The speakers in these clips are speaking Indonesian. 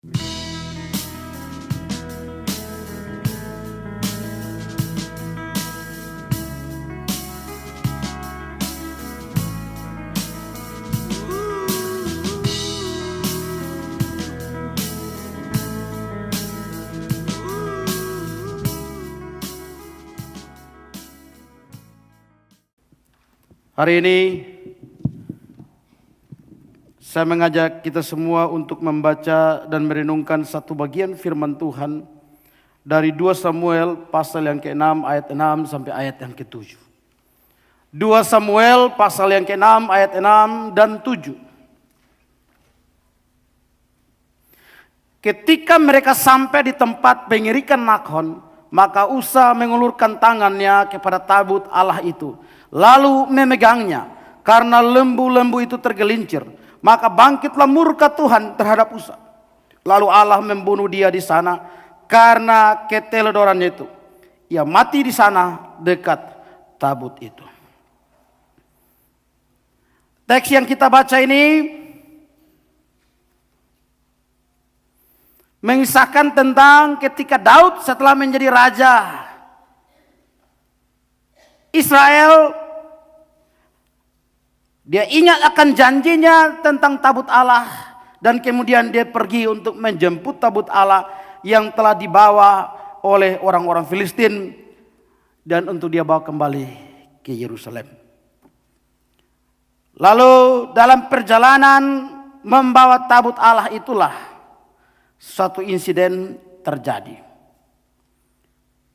Hari ini saya mengajak kita semua untuk membaca dan merenungkan satu bagian firman Tuhan dari 2 Samuel pasal yang ke-6 ayat 6 sampai ayat yang ke-7. 2 Samuel pasal yang ke-6 ayat 6 dan 7. Ketika mereka sampai di tempat pengirikan Nakhon, maka Usa mengulurkan tangannya kepada tabut Allah itu, lalu memegangnya, karena lembu-lembu itu tergelincir. Maka bangkitlah murka Tuhan terhadap Usa. Lalu Allah membunuh dia di sana karena keteledorannya itu. Ia mati di sana dekat tabut itu. Teks yang kita baca ini mengisahkan tentang ketika Daud setelah menjadi raja Israel, dia ingat akan janjinya tentang tabut Allah, dan kemudian dia pergi untuk menjemput tabut Allah yang telah dibawa oleh orang-orang Filistin, dan untuk dia bawa kembali ke Yerusalem. Lalu dalam perjalanan membawa tabut Allah itulah suatu insiden terjadi.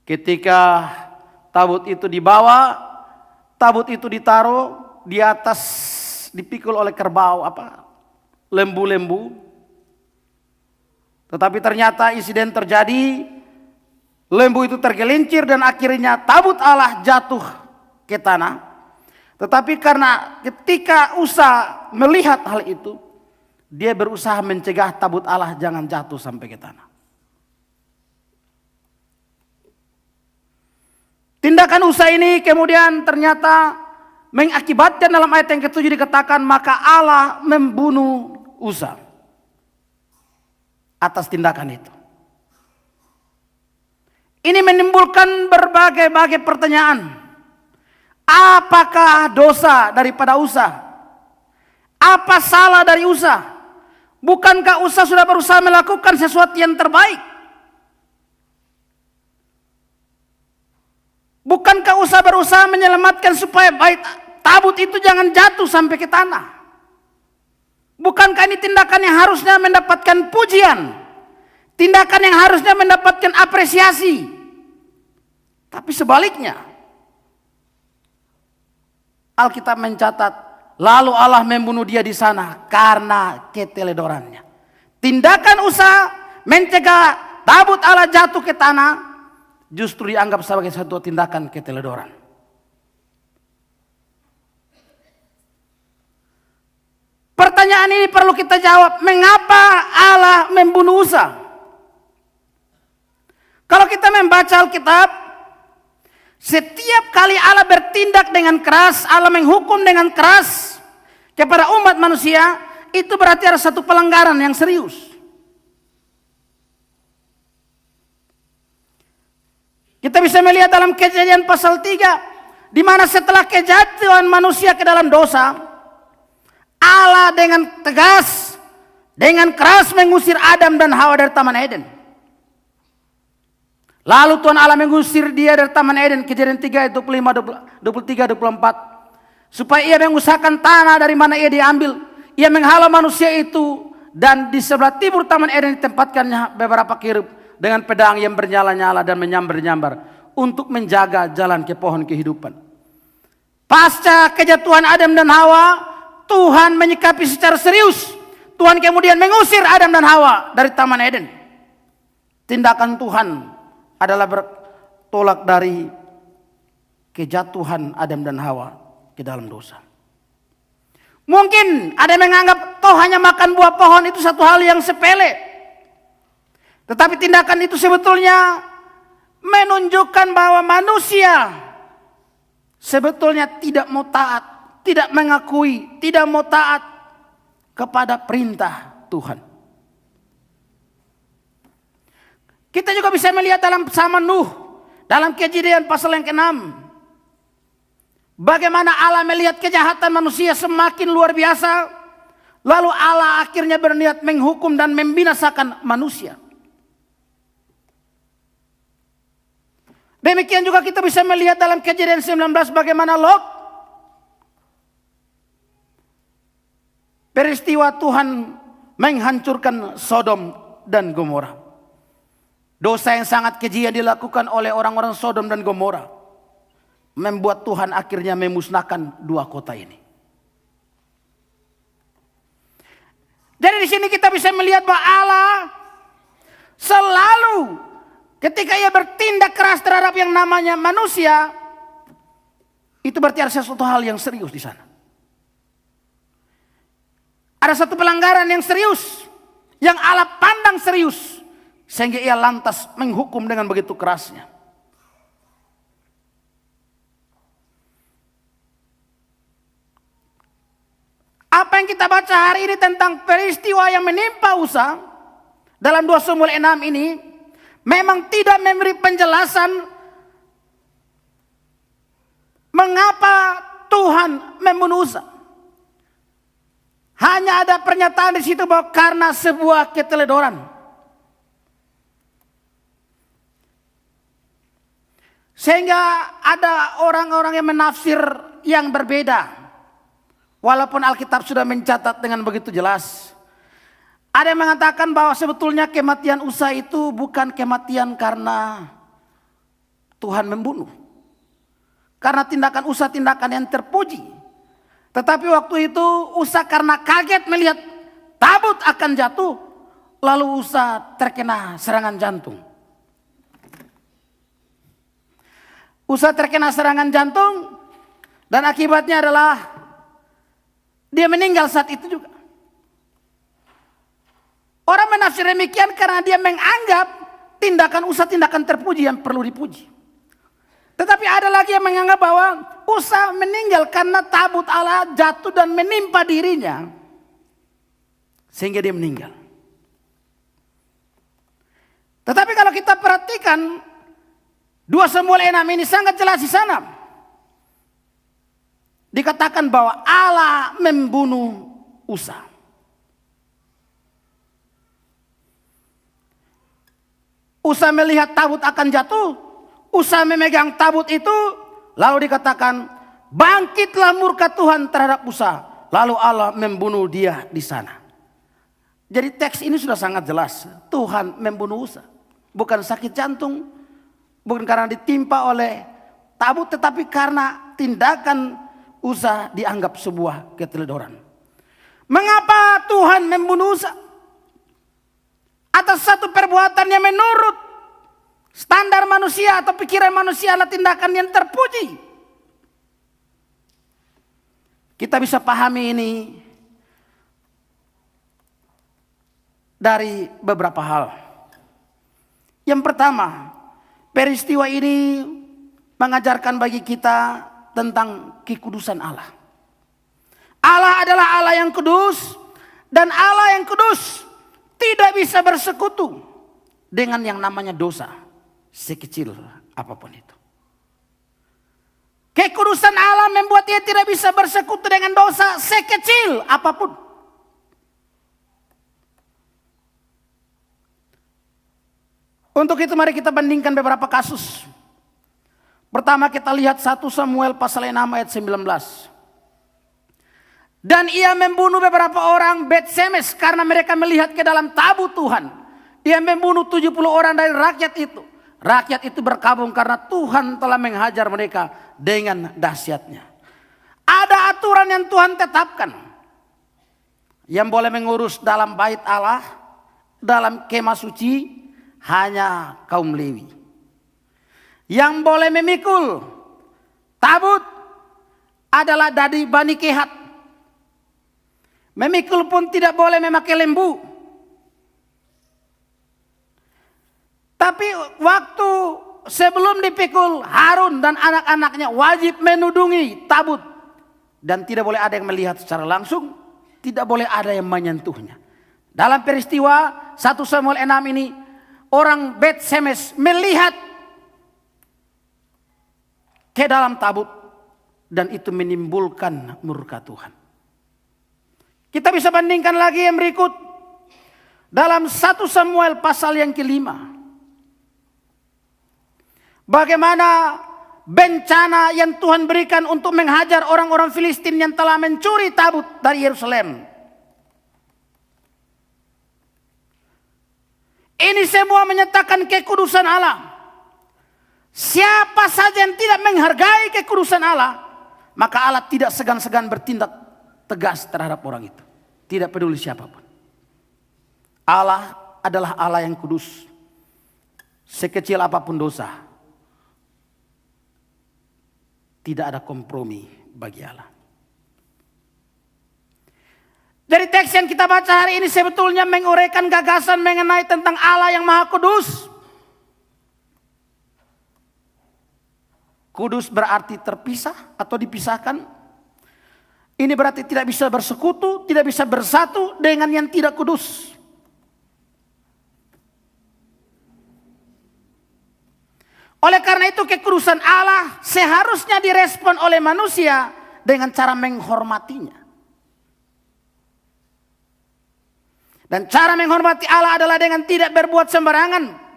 Ketika tabut itu dibawa, tabut itu ditaruh di atas, dipikul oleh kerbau, lembu-lembu. Tetapi ternyata insiden terjadi, lembu itu tergelincir dan akhirnya tabut Allah jatuh ke tanah. Tetapi karena ketika Usa melihat hal itu, dia berusaha mencegah tabut Allah jangan jatuh sampai ke tanah. Tindakan Usa ini kemudian ternyata mengakibatkan dalam ayat yang ke-7 dikatakan, maka Allah membunuh Usa atas tindakan itu. Ini menimbulkan berbagai pertanyaan. Apakah dosa daripada Usa? Apa salah dari Usa? Bukankah Usa sudah berusaha melakukan sesuatu yang terbaik? Bukankah Usa berusaha menyelamatkan supaya baik tabut itu jangan jatuh sampai ke tanah? Bukankah ini tindakan yang harusnya mendapatkan pujian? Tindakan yang harusnya mendapatkan apresiasi? Tapi sebaliknya, Alkitab mencatat, lalu Allah membunuh dia di sana karena keteledorannya. Tindakan Usa mencegah tabut Allah jatuh ke tanah justru dianggap sebagai satu tindakan keteledoran. Pertanyaan ini perlu kita jawab, mengapa Allah membunuh Usa? Kalau kita membaca Alkitab, setiap kali Allah bertindak dengan keras, Allah menghukum dengan keras kepada umat manusia, itu berarti ada satu pelanggaran yang serius. Kita bisa melihat dalam Kejadian pasal 3, di mana setelah kejatuhan manusia ke dalam dosa, Allah dengan tegas, dengan keras mengusir Adam dan Hawa dari Taman Eden. Lalu Tuhan Allah mengusir dia dari Taman Eden, Kejadian 3 ayat 25, 23, 24. Supaya ia mengusahakan tanah dari mana ia diambil. Ia menghalau manusia itu, dan di sebelah timur Taman Eden ditempatkannya beberapa kerub dengan pedang yang bernyala-nyala dan menyambar-nyambar untuk menjaga jalan ke pohon kehidupan. Pasca kejatuhan Adam dan Hawa, Tuhan menyikapi secara serius. Tuhan kemudian mengusir Adam dan Hawa dari Taman Eden. Tindakan Tuhan adalah bertolak dari kejatuhan Adam dan Hawa ke dalam dosa. Mungkin ada yang menganggap toh hanya makan buah pohon itu satu hal yang sepele. Tetapi tindakan itu sebetulnya menunjukkan bahwa manusia sebetulnya tidak mau taat, tidak mengakui, tidak mau taat kepada perintah Tuhan. Kita juga bisa melihat dalam zaman Nuh, dalam Kejadian pasal yang ke-6. Bagaimana Allah melihat kejahatan manusia semakin luar biasa. Lalu Allah akhirnya berniat menghukum dan membinasakan manusia. Demikian juga kita bisa melihat dalam Kejadian 19 bagaimana Lot. Peristiwa Tuhan menghancurkan Sodom dan Gomora. Dosa yang sangat keji yang dilakukan oleh orang-orang Sodom dan Gomora membuat Tuhan akhirnya memusnahkan dua kota ini. Jadi di sini kita bisa melihat bahwa Allah selalu ketika ia bertindak keras terhadap yang namanya manusia, itu berarti ada sesuatu hal yang serius di sana. Ada satu pelanggaran yang serius, yang Allah pandang serius, sehingga ia lantas menghukum dengan begitu kerasnya. Apa yang kita baca hari ini tentang peristiwa yang menimpa Usa dalam 2 Samuel 6 ini memang tidak memberi penjelasan mengapa Tuhan membunuh Usa. Hanya ada pernyataan di situ bahwa karena sebuah keteledoran. Sehingga ada orang-orang yang menafsir yang berbeda. Walaupun Alkitab sudah mencatat dengan begitu jelas. Ada yang mengatakan bahwa sebetulnya kematian Usa itu bukan kematian karena Tuhan membunuh. Karena tindakan Usa tindakan yang terpuji. Tetapi waktu itu Usa karena kaget melihat tabut akan jatuh, lalu Usa terkena serangan jantung. Usa terkena serangan jantung dan akibatnya adalah dia meninggal saat itu juga. Orang menafsir demikian karena dia menganggap tindakan Usa tindakan terpuji yang perlu dipuji. Tetapi ada lagi yang menganggap bahwa Usa meninggal karena tabut Allah jatuh dan menimpa dirinya. Sehingga dia meninggal. Tetapi kalau kita perhatikan 2 Samuel 6 ini sangat jelas di sana. Dikatakan bahwa Allah membunuh Usa. Usa melihat tabut akan jatuh. Usa memegang tabut itu. Lalu dikatakan bangkitlah murka Tuhan terhadap Usa. Lalu Allah membunuh dia di sana. Jadi teks ini sudah sangat jelas. Tuhan membunuh Usa. Bukan sakit jantung. Bukan karena ditimpa oleh tabut. Tetapi karena tindakan Usa dianggap sebuah keteledoran. Mengapa Tuhan membunuh Usa? Atas satu perbuatan yang menurut standar manusia atau pikiran manusia adalah tindakan yang terpuji. Kita bisa pahami ini dari beberapa hal. Yang pertama, peristiwa ini mengajarkan bagi kita tentang kekudusan Allah. Allah adalah Allah yang kudus, dan Allah yang kudus tidak bisa bersekutu dengan yang namanya dosa, sekecil apapun itu. Kekudusan Allah membuat dia tidak bisa bersekutu dengan dosa sekecil apapun. Untuk itu mari kita bandingkan beberapa kasus. Pertama kita lihat 1 Samuel pasal 6 ayat 19. Dan ia membunuh beberapa orang Bet-Semes karena mereka melihat ke dalam tabut Tuhan. Ia membunuh 70 orang dari rakyat itu. Rakyat itu berkabung karena Tuhan telah menghajar mereka dengan dahsyatnya. Ada aturan yang Tuhan tetapkan. Yang boleh mengurus dalam bait Allah, dalam kemah suci, hanya kaum Lewi. Yang boleh memikul tabut adalah dari Bani Kehat. Memikul pun tidak boleh memakai lembu. Tapi waktu sebelum dipikul, Harun dan anak-anaknya wajib menudungi tabut. Dan tidak boleh ada yang melihat secara langsung. Tidak boleh ada yang menyentuhnya. Dalam peristiwa 1 Samuel 6 ini, orang Bet Semes melihat ke dalam tabut dan itu menimbulkan murka Tuhan. Kita bisa bandingkan lagi yang berikut dalam 1 Samuel pasal yang ke-5. Bagaimana bencana yang Tuhan berikan untuk menghajar orang-orang Filistin yang telah mencuri tabut dari Yerusalem. Ini semua menyatakan kekudusan Allah. Siapa saja yang tidak menghargai kekudusan Allah, maka Allah tidak segan-segan bertindak tegas terhadap orang itu. Tidak peduli siapapun. Allah adalah Allah yang kudus. Sekecil apapun dosa, tidak ada kompromi bagi Allah. Dari teks yang kita baca hari ini sebetulnya menguraikan gagasan mengenai tentang Allah yang Maha Kudus. Kudus berarti terpisah atau dipisahkan. Ini berarti tidak bisa bersekutu, tidak bisa bersatu dengan yang tidak kudus. Oleh karena itu kekudusan Allah seharusnya direspon oleh manusia dengan cara menghormatinya. Dan cara menghormati Allah adalah dengan tidak berbuat sembarangan.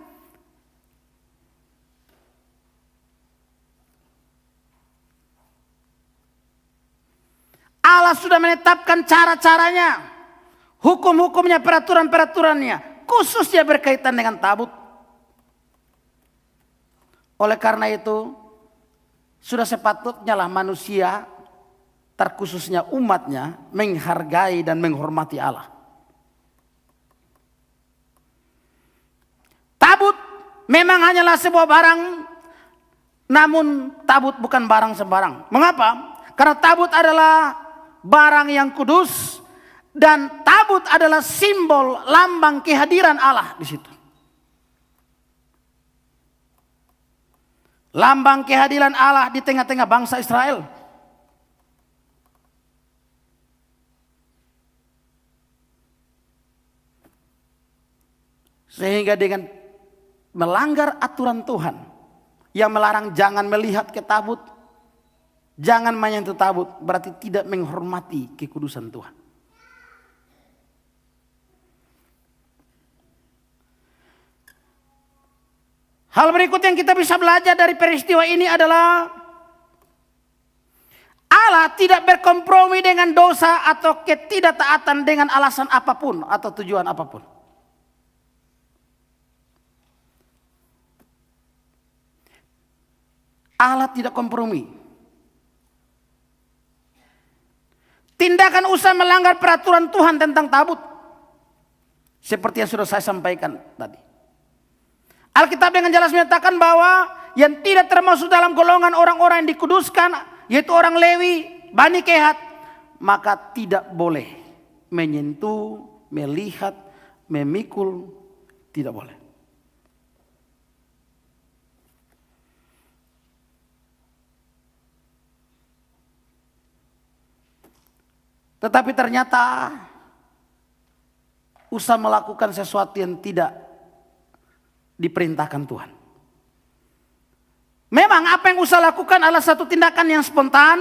Allah sudah menetapkan cara-caranya, hukum-hukumnya, peraturan-peraturannya, khususnya berkaitan dengan tabut. Oleh karena itu, sudah sepatutnya lah manusia, terkhususnya umatnya, menghargai dan menghormati Allah. Tabut memang hanyalah sebuah barang, namun tabut bukan barang sembarang. Mengapa? Karena tabut adalah barang yang kudus dan tabut adalah simbol lambang kehadiran Allah di situ. Lambang kehadiran Allah di tengah-tengah bangsa Israel. Sehingga dengan melanggar aturan Tuhan yang melarang jangan melihat ke tabut, jangan menyentuh tabut, berarti tidak menghormati kekudusan Tuhan. Hal berikut yang kita bisa belajar dari peristiwa ini adalah Allah tidak berkompromi dengan dosa atau ketidaktaatan dengan alasan apapun atau tujuan apapun. Allah tidak kompromi. Tindakan usaha melanggar peraturan Tuhan tentang tabut, seperti yang sudah saya sampaikan tadi. Alkitab dengan jelas menyatakan bahwa yang tidak termasuk dalam golongan orang-orang yang dikuduskan, yaitu orang Lewi, Bani Kehat, maka tidak boleh menyentuh, melihat, memikul, tidak boleh. Tetapi ternyata Usa melakukan sesuatu yang tidak diperintahkan Tuhan. Memang apa yang Usa lakukan adalah satu tindakan yang spontan.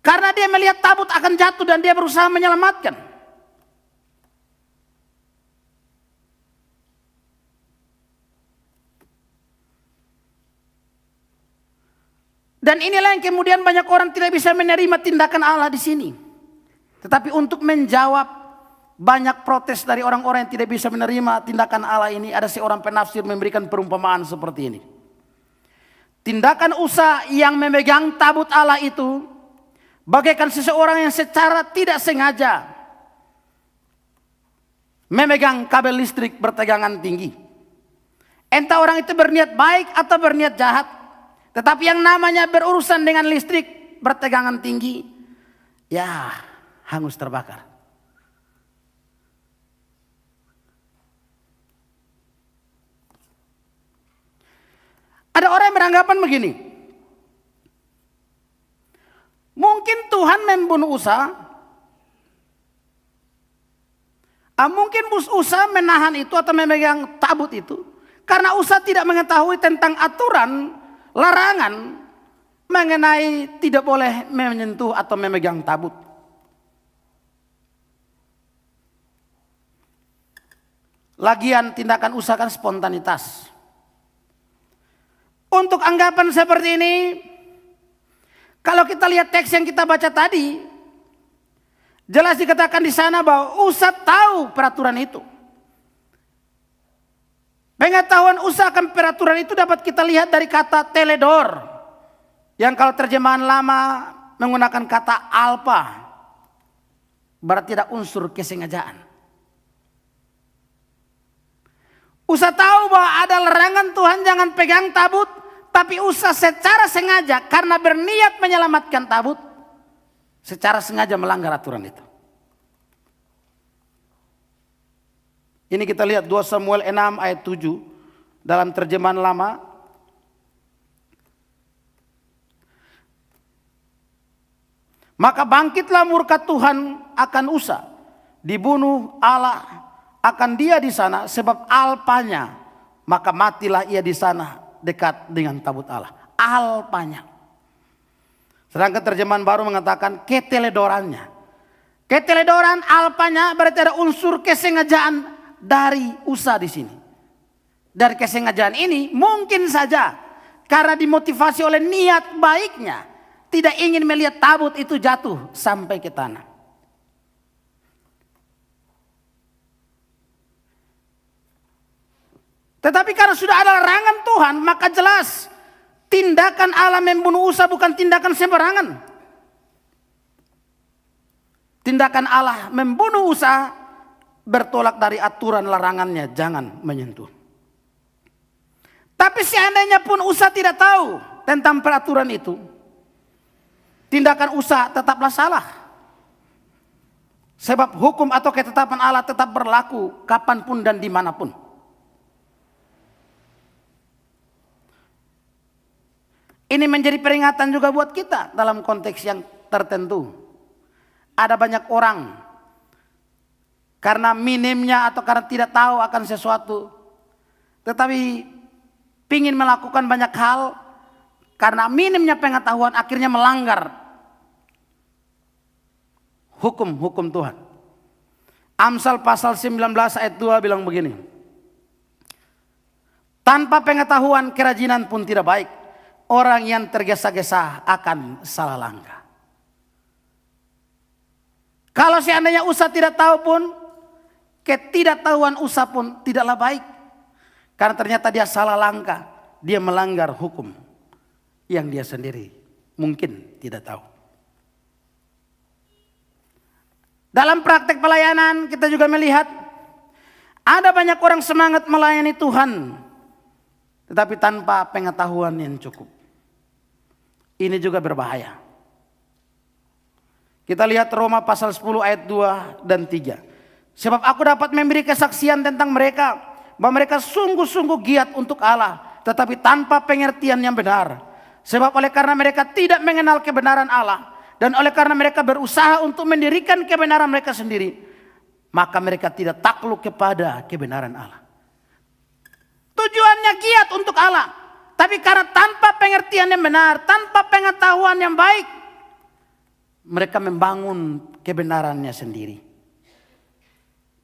Karena dia melihat tabut akan jatuh dan dia berusaha menyelamatkan. Dan inilah yang kemudian banyak orang tidak bisa menerima tindakan Allah di sini. Tetapi untuk menjawab banyak protes dari orang-orang yang tidak bisa menerima tindakan Allah ini, ada seorang penafsir memberikan perumpamaan seperti ini. Tindakan Usa yang memegang tabut Allah itu bagaikan seseorang yang secara tidak sengaja memegang kabel listrik bertegangan tinggi. Entah orang itu berniat baik atau berniat jahat, tetapi yang namanya berurusan dengan listrik bertegangan tinggi, ya hangus terbakar. Ada orang yang beranggapan begini, mungkin Tuhan membunuh Usa Mungkin Usa menahan itu atau memegang tabut itu karena Usa tidak mengetahui tentang aturan, larangan mengenai tidak boleh menyentuh atau memegang tabut. Lagian tindakan Usa kan spontanitas. Untuk anggapan seperti ini, kalau kita lihat teks yang kita baca tadi, jelas dikatakan di sana bahwa Usa tahu peraturan itu. Pengetahuan Usa akan peraturan itu dapat kita lihat dari kata teledor, yang kalau terjemahan lama menggunakan kata alpa, berarti ada unsur kesengajaan. Usa tahu bahwa ada larangan Tuhan jangan pegang tabut, tapi Usa secara sengaja karena berniat menyelamatkan tabut, secara sengaja melanggar aturan itu. Ini kita lihat 2 Samuel 6 ayat 7 dalam terjemahan lama. Maka bangkitlah murka Tuhan akan Usa, dibunuh Allah akan dia di sana sebab alpanya, maka matilah ia di sana dekat dengan tabut Allah. Alpanya. Sedangkan terjemahan baru mengatakan keteledorannya. Keteledoran alpanya berarti ada unsur kesengajaan dari Usa di sini. Dari kesengajaan ini mungkin saja karena dimotivasi oleh niat baiknya, tidak ingin melihat tabut itu jatuh sampai ke tanah. Tetapi karena sudah ada larangan Tuhan, maka jelas tindakan Allah membunuh Usa bukan tindakan sembarangan. Tindakan Allah membunuh Usa bertolak dari aturan larangannya, jangan menyentuh. Tapi seandainya pun Usa tidak tahu tentang peraturan itu, tindakan Usa tetaplah salah. Sebab hukum atau ketetapan Allah tetap berlaku kapanpun dan dimanapun. Ini menjadi peringatan juga buat kita dalam konteks yang tertentu. Ada banyak orang karena minimnya atau karena tidak tahu akan sesuatu, tetapi ingin melakukan banyak hal karena minimnya pengetahuan akhirnya melanggar hukum-hukum Tuhan. Amsal pasal 19 ayat 2 bilang begini. Tanpa pengetahuan kerajinan pun tidak baik. Orang yang tergesa-gesa akan salah langkah. Kalau seandainya Usa tidak tahu pun, ketidaktahuan Usa pun tidaklah baik. Karena ternyata dia salah langkah. Dia melanggar hukum yang dia sendiri mungkin tidak tahu. Dalam praktek pelayanan kita juga melihat ada banyak orang semangat melayani Tuhan, tetapi tanpa pengetahuan yang cukup. Ini juga berbahaya. Kita lihat Roma pasal 10 ayat 2 dan 3. Sebab aku dapat memberi kesaksian tentang mereka, bahwa mereka sungguh-sungguh giat untuk Allah, tetapi tanpa pengertian yang benar. Sebab oleh karena mereka tidak mengenal kebenaran Allah, dan oleh karena mereka berusaha untuk mendirikan kebenaran mereka sendiri, maka mereka tidak takluk kepada kebenaran Allah. Tujuannya giat untuk Allah, tapi karena tanpa pengertian yang benar, tanpa pengetahuan yang baik, mereka membangun kebenarannya sendiri.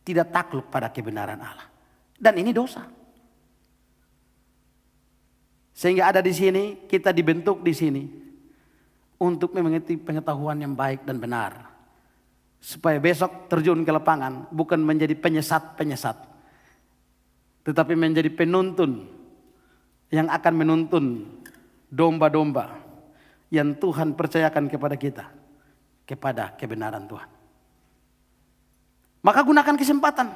Tidak takluk pada kebenaran Allah. Dan ini dosa. Sehingga ada di sini, kita dibentuk di sini untuk mengerti pengetahuan yang baik dan benar. Supaya besok terjun ke lapangan bukan menjadi penyesat-penyesat, tetapi menjadi penuntun yang akan menuntun domba-domba yang Tuhan percayakan kepada kita, kepada kebenaran Tuhan. Maka gunakan kesempatan.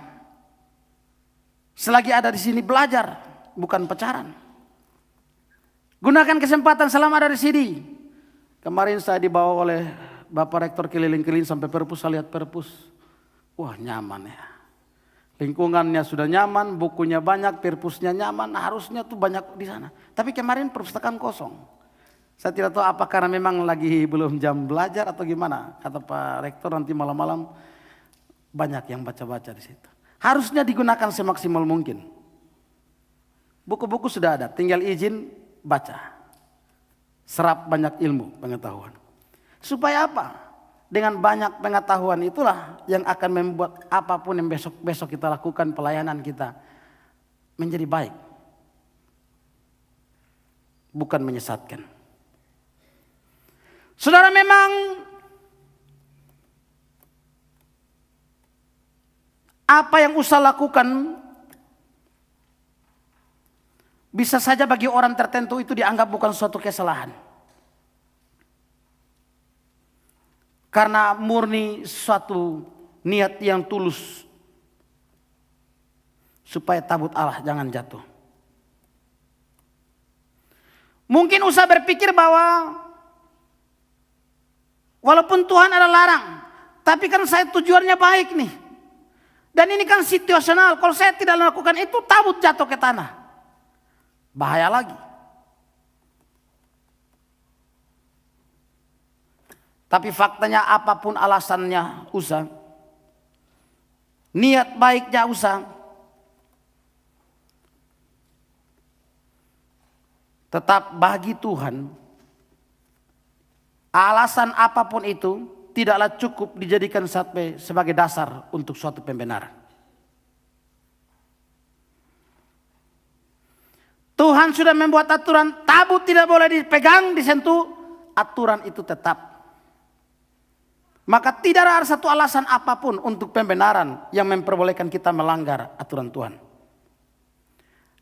Selagi ada di sini belajar, bukan pacaran. Gunakan kesempatan selama ada di sini. Kemarin saya dibawa oleh Bapak Rektor keliling-keliling sampai perpus, saya lihat perpus. Wah, nyaman ya. Lingkungannya sudah nyaman, bukunya banyak, perpusnya nyaman, harusnya tuh banyak di sana. Tapi kemarin perpustakaan kosong. Saya tidak tahu apa karena memang lagi belum jam belajar atau gimana. Kata Pak Rektor nanti malam-malam Banyak yang baca-baca di situ. Harusnya digunakan semaksimal mungkin. Buku-buku sudah ada, tinggal izin baca. Serap banyak ilmu, pengetahuan. Supaya apa? Dengan banyak pengetahuan itulah yang akan membuat apapun yang besok kita lakukan, pelayanan kita menjadi baik. Bukan menyesatkan. Saudara, memang apa yang Usa lakukan bisa saja bagi orang tertentu itu dianggap bukan suatu kesalahan. Karena murni suatu niat yang tulus supaya tabut Allah jangan jatuh. Mungkin Usa berpikir bahwa walaupun Tuhan ada larang, tapi kan saya tujuannya baik nih. Dan ini kan situasional, kalau saya tidak melakukan itu tabut jatuh ke tanah. Bahaya lagi. Tapi faktanya apapun alasannya Usa, niat baiknya Usa, tetap bagi Tuhan, alasan apapun itu tidaklah cukup dijadikan sebagai dasar untuk suatu pembenaran. Tuhan sudah membuat aturan, tabut tidak boleh dipegang, disentuh, aturan itu tetap. Maka tidak ada satu alasan apapun untuk pembenaran yang memperbolehkan kita melanggar aturan Tuhan.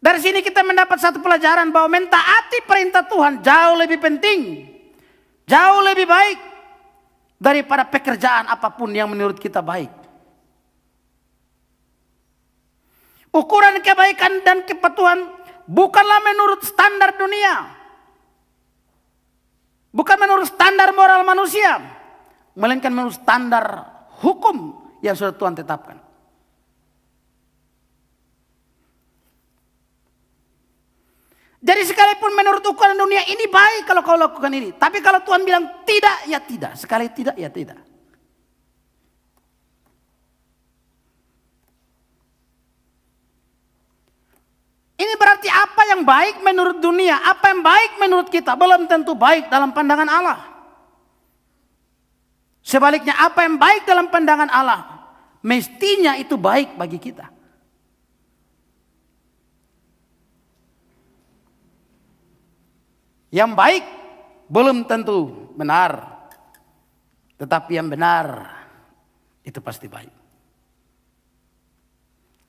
Dari sini kita mendapat satu pelajaran bahwa mentaati perintah Tuhan jauh lebih penting, jauh lebih baik daripada pekerjaan apapun yang menurut kita baik. Ukuran kebaikan dan kepatuhan bukanlah menurut standar dunia, bukan menurut standar moral manusia, melainkan menurut standar hukum yang sudah Tuhan tetapkan. Jadi sekalipun menurut ukuran dunia ini baik kalau kau lakukan ini, tapi kalau Tuhan bilang tidak, ya tidak. Sekali tidak, ya tidak. Ini berarti apa yang baik menurut dunia, apa yang baik menurut kita belum tentu baik dalam pandangan Allah. Sebaliknya apa yang baik dalam pandangan Allah mestinya itu baik bagi kita. Yang baik belum tentu benar, tetapi yang benar itu pasti baik.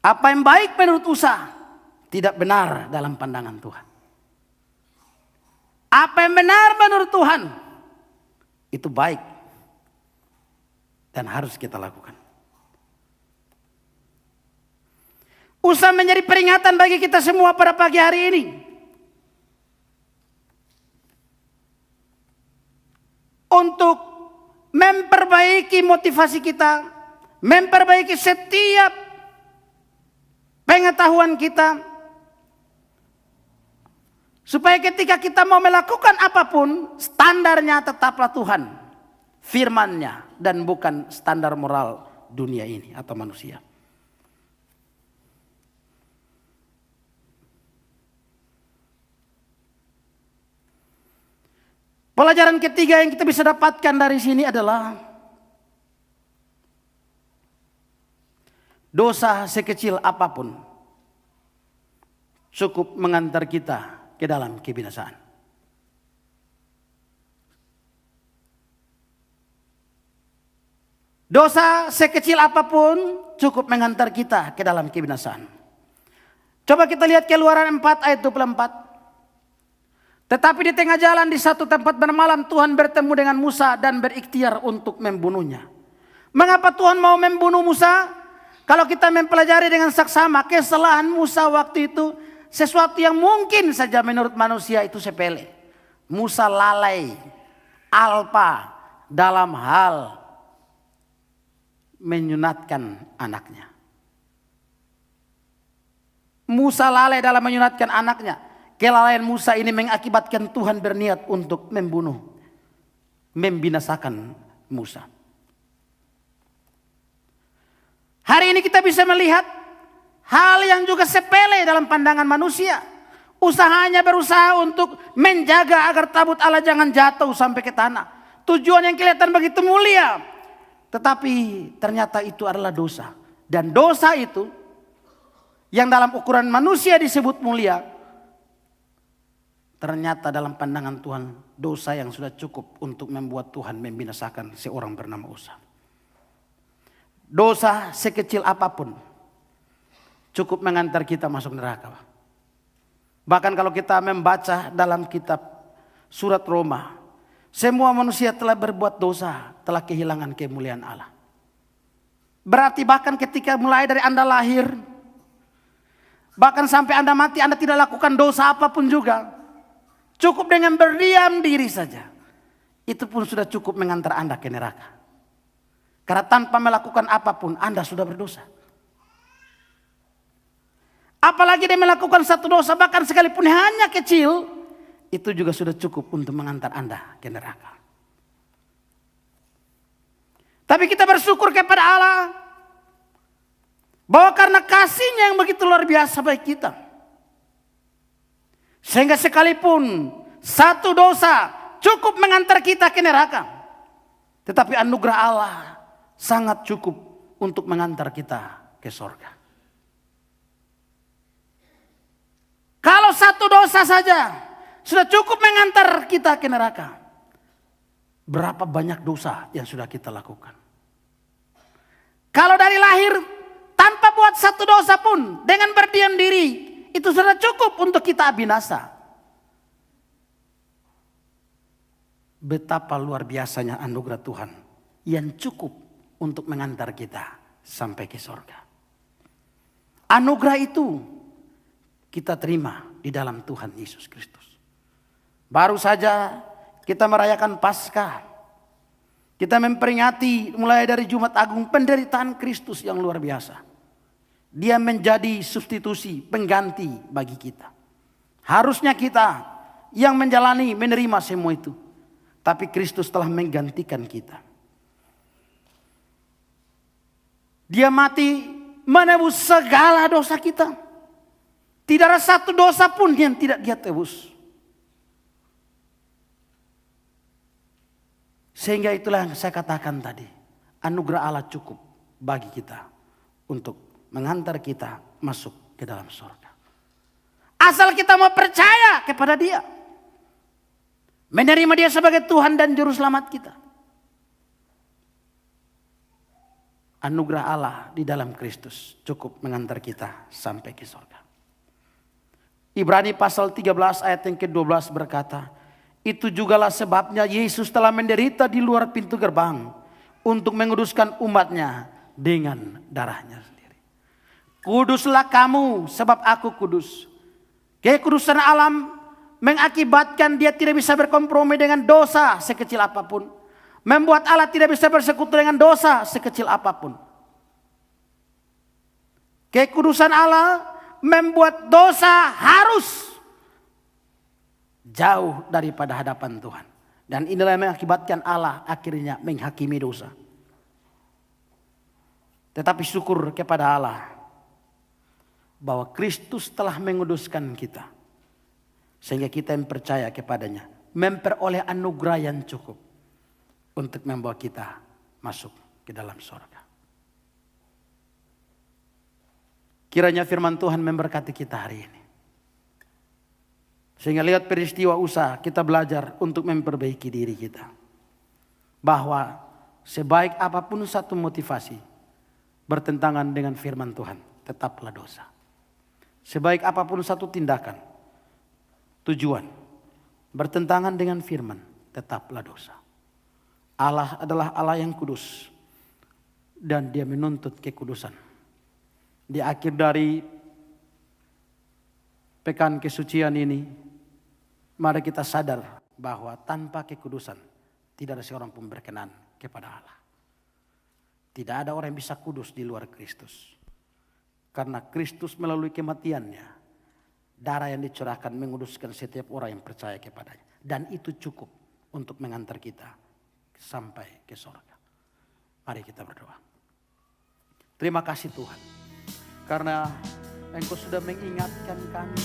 Apa yang baik menurut Usa tidak benar dalam pandangan Tuhan. Apa yang benar menurut Tuhan itu baik dan harus kita lakukan. Usa menjadi peringatan bagi kita semua pada pagi hari ini. Untuk memperbaiki motivasi kita, memperbaiki setiap pengetahuan kita, supaya ketika kita mau melakukan apapun, standarnya tetaplah Tuhan, firman-Nya, dan bukan standar moral dunia ini atau manusia. Pelajaran ketiga yang kita bisa dapatkan dari sini adalah dosa sekecil apapun cukup mengantar kita ke dalam kebinasaan. Dosa sekecil apapun cukup mengantar kita ke dalam kebinasaan. Coba kita lihat Keluaran 4 ayat 24. Tetapi di tengah jalan di satu tempat bermalam Tuhan bertemu dengan Musa dan berikhtiar untuk membunuhnya. Mengapa Tuhan mau membunuh Musa? Kalau kita mempelajari dengan saksama, kesalahan Musa waktu itu sesuatu yang mungkin saja menurut manusia itu sepele. Musa lalai, alpa dalam hal menyunatkan anaknya. Musa lalai dalam menyunatkan anaknya. Kelalaian Musa ini mengakibatkan Tuhan berniat untuk membunuh, membinasakan Musa. Hari ini kita bisa melihat hal yang juga sepele dalam pandangan manusia. Usahanya berusaha untuk menjaga agar tabut Allah jangan jatuh sampai ke tanah. Tujuan yang kelihatan begitu mulia. Tetapi ternyata itu adalah dosa. Dan dosa itu yang dalam ukuran manusia disebut mulia, ternyata dalam pandangan Tuhan dosa yang sudah cukup untuk membuat Tuhan membinasakan seorang bernama Usa. Dosa sekecil apapun cukup mengantar kita masuk neraka. Bahkan kalau kita membaca dalam kitab surat Roma, semua manusia telah berbuat dosa, telah kehilangan kemuliaan Allah. Berarti bahkan ketika mulai dari Anda lahir, bahkan sampai Anda mati, Anda tidak lakukan dosa apapun juga. Cukup dengan berdiam diri saja. Itu pun sudah cukup mengantar Anda ke neraka. Karena tanpa melakukan apapun, Anda sudah berdosa. Apalagi dia melakukan satu dosa, bahkan sekalipun hanya kecil, itu juga sudah cukup untuk mengantar Anda ke neraka. Tapi kita bersyukur kepada Allah bahwa karena kasih-Nya yang begitu luar biasa bagi kita, sehingga sekalipun satu dosa cukup mengantar kita ke neraka, tetapi anugerah Allah sangat cukup untuk mengantar kita ke surga. Kalau satu dosa saja sudah cukup mengantar kita ke neraka, berapa banyak dosa yang sudah kita lakukan? Kalau dari lahir tanpa buat satu dosa pun, dengan berdiam diri, itu sudah cukup untuk kita binasa. Betapa luar biasanya anugerah Tuhan yang cukup untuk mengantar kita sampai ke surga. Anugerah itu kita terima di dalam Tuhan Yesus Kristus. Baru saja kita merayakan Paskah. Kita memperingati mulai dari Jumat Agung penderitaan Kristus yang luar biasa. Dia menjadi substitusi, pengganti bagi kita. Harusnya kita yang menjalani, menerima semua itu. Tapi Kristus telah menggantikan kita. Dia mati menebus segala dosa kita. Tidak ada satu dosa pun yang tidak Dia tebus. Sehingga itulah yang saya katakan tadi. Anugerah Allah cukup bagi kita untuk mengantar kita masuk ke dalam surga. Asal kita mau percaya kepada Dia. Menerima Dia sebagai Tuhan dan Juru Selamat kita. Anugerah Allah di dalam Kristus cukup mengantar kita sampai ke surga. Ibrani pasal 13 ayat yang ke-12 berkata, itu jugalah sebabnya Yesus telah menderita di luar pintu gerbang untuk menguduskan umatnya dengan darahnya sendiri. Kuduslah kamu sebab aku kudus. Kekudusan alam mengakibatkan dia tidak bisa berkompromi dengan dosa sekecil apapun. Membuat Allah tidak bisa bersekutu dengan dosa sekecil apapun. Kekudusan Allah membuat dosa harus jauh daripada hadapan Tuhan. Dan inilah yang mengakibatkan Allah akhirnya menghakimi dosa. Tetapi syukur kepada Allah bahwa Kristus telah menguduskan kita. Sehingga kita yang percaya kepadanya memperoleh anugerah yang cukup untuk membawa kita masuk ke dalam surga. Kiranya firman Tuhan memberkati kita hari ini. Sehingga lihat peristiwa Usa, kita belajar untuk memperbaiki diri kita. Bahwa sebaik apapun satu motivasi bertentangan dengan firman Tuhan, tetaplah dosa. Sebaik apapun satu tindakan, tujuan bertentangan dengan firman, tetaplah dosa. Allah adalah Allah yang kudus dan Dia menuntut kekudusan. Di akhir dari pekan kesucian ini, mari kita sadar bahwa tanpa kekudusan tidak ada seorang pun berkenan kepada Allah. Tidak ada orang yang bisa kudus di luar Kristus. Karena Kristus melalui kematiannya, darah yang dicurahkan menguduskan setiap orang yang percaya kepadanya. Dan itu cukup untuk mengantar kita sampai ke surga. Mari kita berdoa. Terima kasih Tuhan. Karena Engkau sudah mengingatkan kami